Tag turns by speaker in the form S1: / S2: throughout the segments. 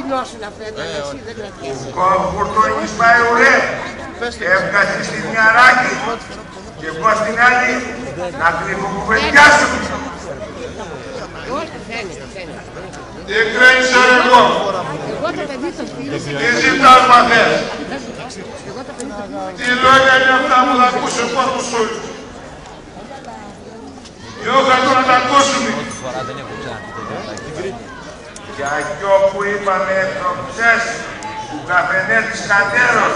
S1: ταπεινώσουν αυτά, εσύ δεν κρατήσει.
S2: Κόβουρτονης πάει ουρέ, έβγαζε στη μια ράκη και εγώ στην άλλη να κρυφοκουβεντιάσουν.
S1: Όχι, φαίνεται.
S2: Τι κρίνεις εγώ.
S1: Εγώ το παιδί το φίλο.
S2: Τι ζητάς μαθές. Τι λόγια είναι αυτά που θα ακούσει ο κόσμος σου. Γιώχα το να τα ακούσουμε. Για γιο που είπαμε εχθροψές του καφενέ της κατέρος,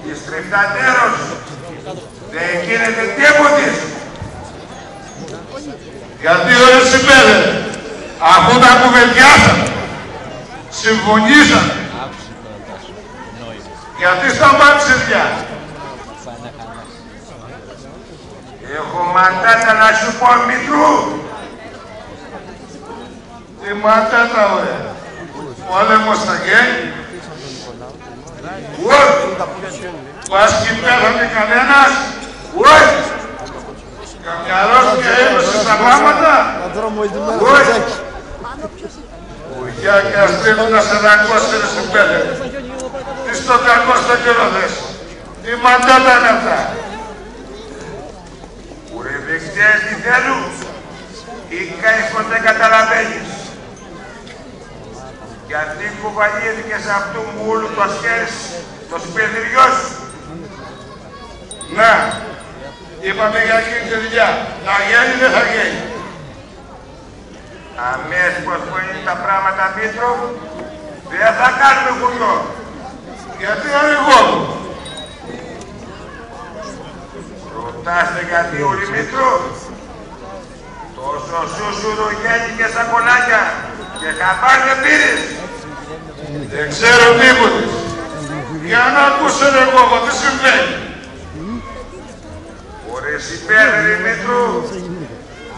S2: της τριφτατέρος, δεν γίνεται τίποτης. Γιατί ωραία συμπέδε, αφού τα κουβεντιάσαμε, συμφωνήσαμε. Γιατί σταμάτησες πια. Έχω ματάτα να σου πω Μητρού. Τι ματάτα ωραία. Πόλεμος θα γίνει. Όχι. Πας και πέθανε κανένας. Όχι. Καμιαρός και έδωσε στα πράγματα. Όχι. Ουγιά και αστρίδου να σε δακώσει ρε συμπέδε. Τι στο κακό στο καιρό θες. Τι ματάτα είναι αυτά. Δεν ξέρεις τι θέλουν ή κάνεις ποτέ καταλαβαίνεις. Γιατί κουβαλήθηκες αυτού μου όλου το ασκέρις, το σπεδριό σου. Να, είπαμε για εκείνη τη δουλειά. Να γίνει δεν θα γίνει. Αμέσως πως είναι τα πράγματα Μήτρο, δεν θα κάνουμε χωριό. Γιατί αργόμουν. Ρωτάστε γιατί όλοι Μήτρο, τόσο σούσουρο γέννη και σακολάκια και χαμπάρ δεν πήρες. Δεν ξέρω τίποτε. Για να ακούσω εγώ τι συμβαίνει. Ωρες υπέρτερη Μήτρου,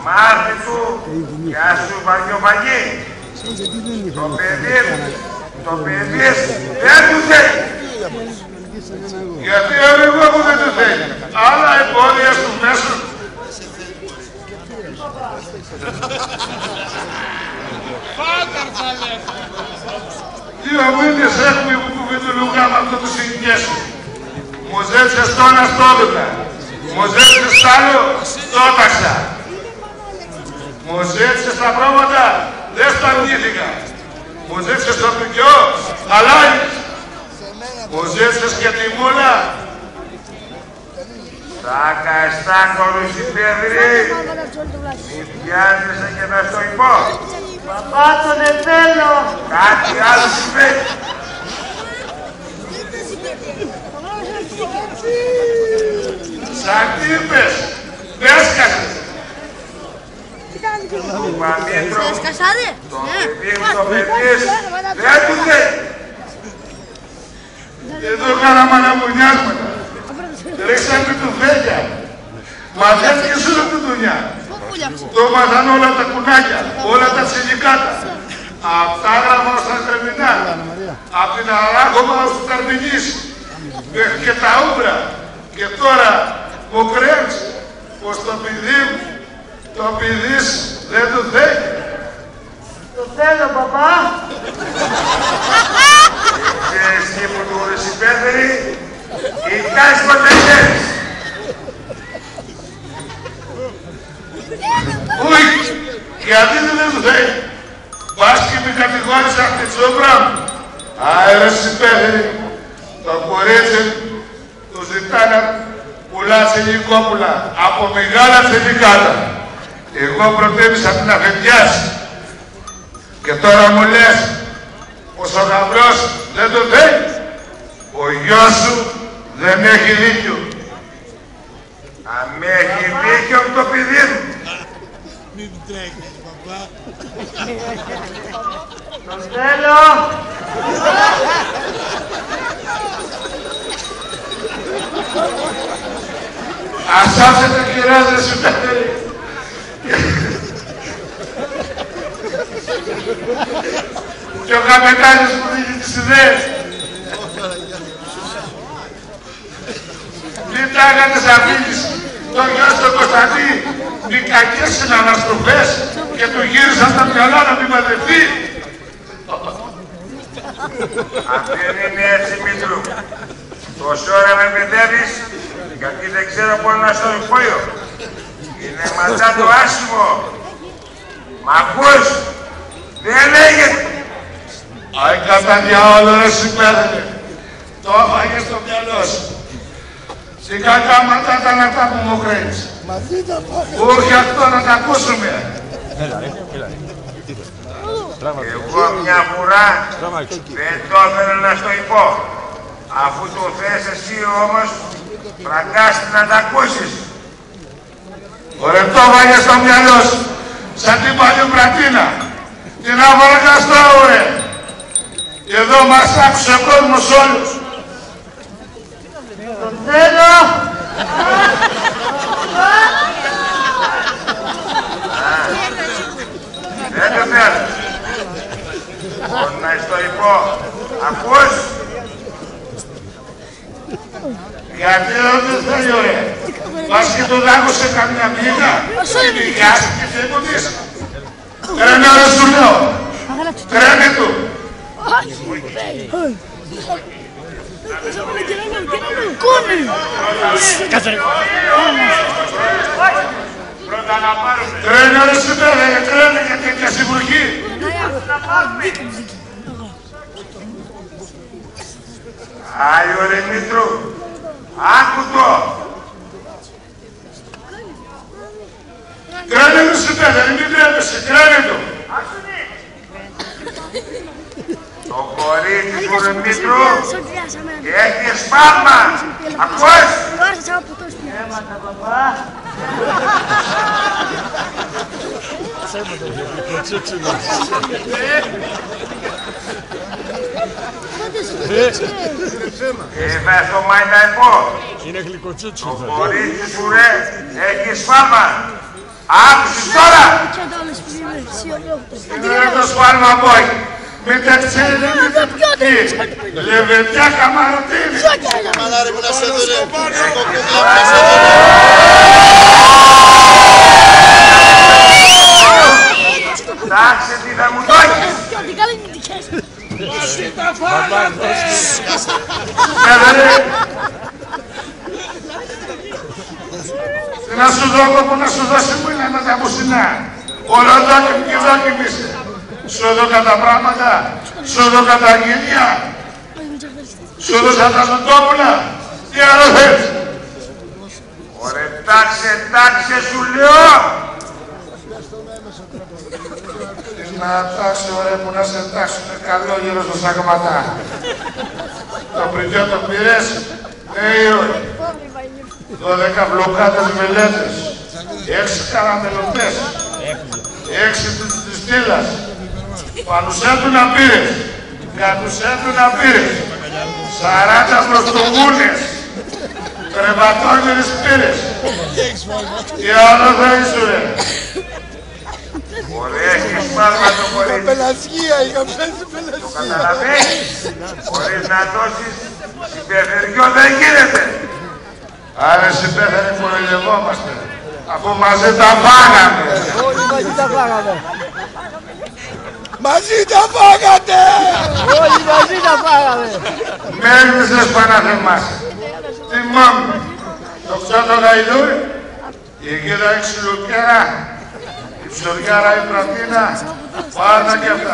S2: μάθη του και άσου βαριοβαγή. Το παιδί δεν του θέλει. Γιατί εγώ που δεν του θέλει. Άλλα εμπόδια στο μέσο. Δύο μήνες έχουμε που κουβεντουλουγά με αυτό το συνοικιές σου. Μου ζέψες το ένα στόλουκα. Μου ζέψες τ' άλλο το όταξα. Μου ζέψες τα πρόβατα, δεν στα αρνήθηκα. Μου ζέψες το πικιό, αλλά μου ζέψες και τη μούλα. Στάκα, στάκα, Λουσιπέδρη. Μη πιάζεσαι και θα στο υπό.
S3: Παπά, τον δεν θέλω.
S2: Κάτι άλλο συμβαίνει. Σαν τι είπες, δέσκασες.
S1: Έσκασάδε.
S2: Το παιδί δεν του θέλει. Εδώ κάναμε αναμονιάσματα. Ρίξαμε τουφέλια. Μαζεύτηκες όλη τη δουλειά. Το μάθαν όλα τα κουνάκια, όλα τα συνδικάτα. Απ' τα άγραφα ως τα τερμινάλ. Απ' την Αράγωμα ως του Καρμινής. Μέχρι και τα ούμπρα. Και τώρα μου κρέμψε πως το παιδί μου, το παιδίς δεν του θέλει.
S3: Το θέλω, παπά.
S2: Ξέρεις τι που του ρεσιπέδερη, ή κάνεις ποτέ ξέρεις. Όχι, γιατί δεν του θέλει. Πας και με κατηγόρησε αυτή τη σόμπρα μου. Άρα ρεσιπέδερη, το κορίτσι του ζητά να πουλά τσελικόπουλα από μεγάλα τσελικάτα. Εγώ προτίμησα την αφεντιάση. Και τώρα μου λες πως ο γαμπρός δεν το θέλει. Ο γιος σου δεν έχει δίκιο. Αν έχει δίκιο το παιδί μου.
S4: Μην τρέχεις, παπά.
S3: Τον θέλω.
S2: Ας άφετε κυράζε σου τα θέλει. Και ο καπετάνιος που δίνει τις ιδέες. Μην τα έκανες αφήνεις το γιο στον Κωνσταντή μη κακές συναναστροφές και του γύρισαν τα μυαλά να μην μαζευτεί. Αν δεν είναι έτσι, Μήτρου, τόση ώρα με παιδεύεις, γιατί δεν ξέρω πώς να στο υπόιο. Είναι ματσά το άσχημο. Μ' ακούς, δεν λέγεται. Αι κατά διάολο ρε συμπέθανε. Το έφαγε στο μυαλό σου. Σιγά κάματα ήταν αυτά που μου κρίνεις. Ούρχε αυτό να τα ακούσουμε. Εγώ μια φορά δεν το έφερα να στο υπώ. Αφού το θες εσύ όμως, φραγκάστε να τα ακούσεις. Ωραία, το έφαγε στο μυαλό σου. Σαν την παλιοπρατίνα. Την αβαργαστώ, ωραία. Και εδώ μας άκουσε ο κόσμος όλους.
S3: Τον θέλω!
S2: Δεν το θέλω. Να στο υπώ. Ακούς? Γιατί δεν το θέλει, ωραία. Πας και το δάκωσε καμιά μήνα. Νοικιάσει και τίποτης. Τρένε, ρε σου λέω. Τρένε του. Τρένε, ρε σου πέρα, τρένε για τέτοια συμβουργή. Άγιο ρε Μήτρου, άκου το. Κράνε το σου πέρα, μην τρέπεσαι, κράνε το. Το κορίτσι του ρε Μήτρου έχει σπάρμα. Ακούς?
S3: Αίματα, παπά.
S2: Είπες το μαϊνταϊπό.
S4: Είναι γλυκοτσούτσου.
S2: Το κορίτσι σου ρε έχει σφάλμα. Άκουσες τώρα. Δεν το σφάλμα boy. Με τα ξέρετε με τα πιώτη. Λεβεντιά καμαρωτίνη.
S5: Μαλάρε μου να σε δω.
S2: Τάξε τι θα μου δώσεις. Να σου δω που να σου δώσει μου είναι με τα μουσινά. Ολοδόκιμη και δόκιμη είσαι. Σου έδωκα τα πράγματα, σου έδωκα τα γένεια, σου έδωσα τα ζωτόπουλα. Τι άλλο θες? Ωραία, τάξε σου λέω. Να τάξει ωραία που να σε τάξουνε καλό γύρω στο σαγματά. Το πριτιό το πήρες, ναι ή όχι. 12 μπλοκάτες μελέτες, 6 καραμελωτές, 6 της στήλας. Πανουσέτου να πήρες, κατουσέτου να πήρες, 40 προστογούνες, κρεβατόγερες πήρες. Τι άλλο θέλεις σου ρε? Ωραία, έχεις πάλμα το κορίτσι.
S5: Είχα πελασγία, είχα πέσει πελασγία.
S2: Το καταλαβαίνεις, χωρίς να δώσεις υπερφεριό δεν γίνεται. Άρα συμπέθανε που ρελευόμαστε, αφού μαζί τα φάγαμε.
S3: Όλοι μαζί τα φάγαμε.
S5: Μαζί τα φάγατε!
S3: Όλοι μαζί τα φάγαμε.
S2: Μένεις λες παναθεμάσαι. Θυμόμαι, το ξώτο γαϊδούρι, η γίδα η ξυλοκέρα, η ψωριάρα η πρατίνα, πάντα και αυτά.